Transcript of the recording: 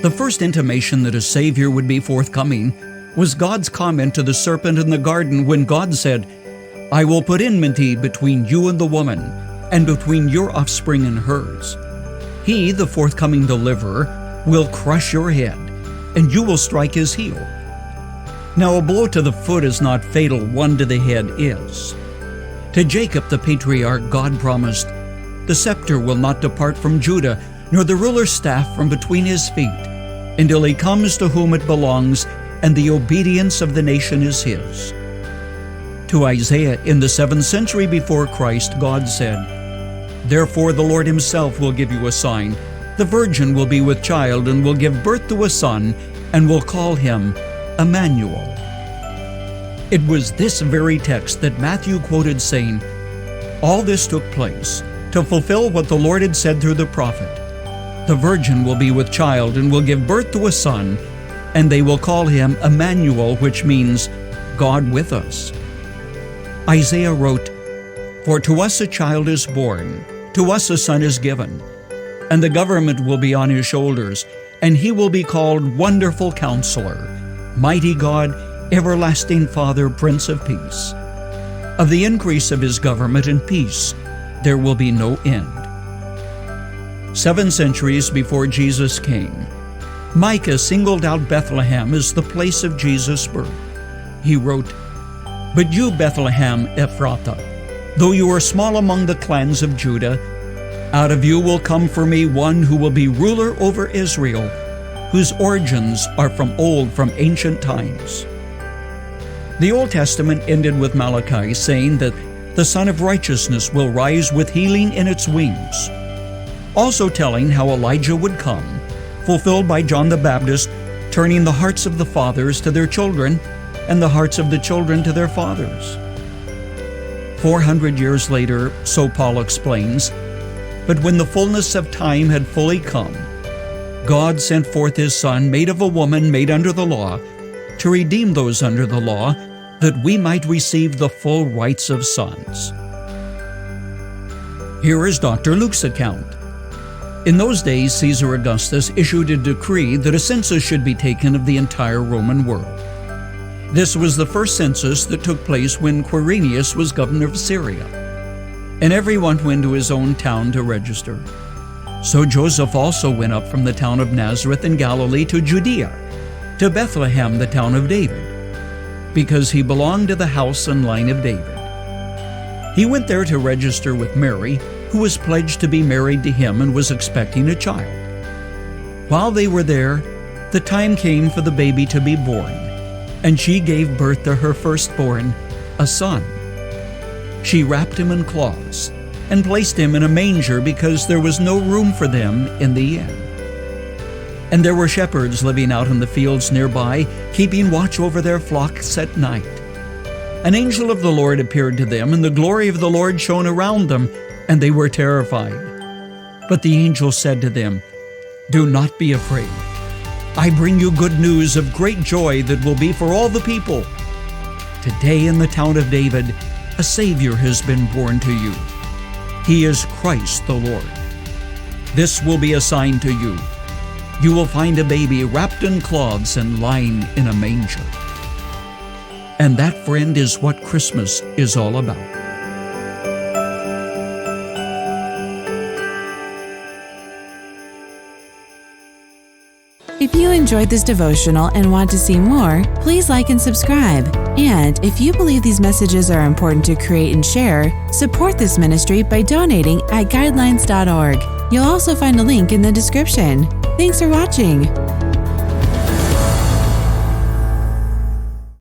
The first intimation that a Savior would be forthcoming was God's comment to the serpent in the garden when God said, "I will put enmity between you and the woman, and between your offspring and hers. He, the forthcoming deliverer, will crush your head, and you will strike his heel." Now a blow to the foot is not fatal, one to the head is. To Jacob the patriarch God promised, "The scepter will not depart from Judah, nor the ruler's staff from between his feet, until he comes to whom it belongs, and the obedience of the nation is his." To Isaiah in the 7th century before Christ, God said, "Therefore the Lord himself will give you a sign. The virgin will be with child and will give birth to a son, and will call him Immanuel." It was this very text that Matthew quoted saying, "All this took place to fulfill what the Lord had said through the prophet. The virgin will be with child and will give birth to a son, and they will call him Immanuel," which means God with us. Isaiah wrote, "For to us a child is born, to us a son is given, and the government will be on his shoulders, and he will be called Wonderful Counselor, Mighty God, Everlasting Father, Prince of Peace. Of the increase of his government and peace there will be no end." 7 centuries before Jesus came, Micah singled out Bethlehem as the place of Jesus' birth. He wrote, "But you, Bethlehem Ephrathah, though you are small among the clans of Judah, out of you will come for me one who will be ruler over Israel, whose origins are from old, from ancient times." The Old Testament ended with Malachi saying that the Son of Righteousness will rise with healing in its wings, also telling how Elijah would come, fulfilled by John the Baptist, turning the hearts of the fathers to their children and the hearts of the children to their fathers. 400 years later, so Paul explains, "But when the fullness of time had fully come, God sent forth his Son, made of a woman, made under the law, to redeem those under the law, that we might receive the full rights of sons." Here is Dr. Luke's account. In those days, Caesar Augustus issued a decree that a census should be taken of the entire Roman world. This was the first census that took place when Quirinius was governor of Syria, and everyone went to his own town to register. So Joseph also went up from the town of Nazareth in Galilee to Judea, to Bethlehem, the town of David, because he belonged to the house and line of David. He went there to register with Mary, who was pledged to be married to him and was expecting a child. While they were there, the time came for the baby to be born, and she gave birth to her firstborn, a son. She wrapped him in cloths and placed him in a manger because there was no room for them in the inn. And there were shepherds living out in the fields nearby, keeping watch over their flocks at night. An angel of the Lord appeared to them, and the glory of the Lord shone around them, and they were terrified. But the angel said to them, "Do not be afraid. I bring you good news of great joy that will be for all the people. Today in the town of David, a Savior has been born to you. He is Christ the Lord. This will be a sign to you. You will find a baby wrapped in cloths and lying in a manger." And that, friend, is what Christmas is all about. If you enjoyed this devotional and want to see more, please like and subscribe. And if you believe these messages are important to create and share, support this ministry by donating at guidelines.org. You'll also find a link in the description. Thanks for watching.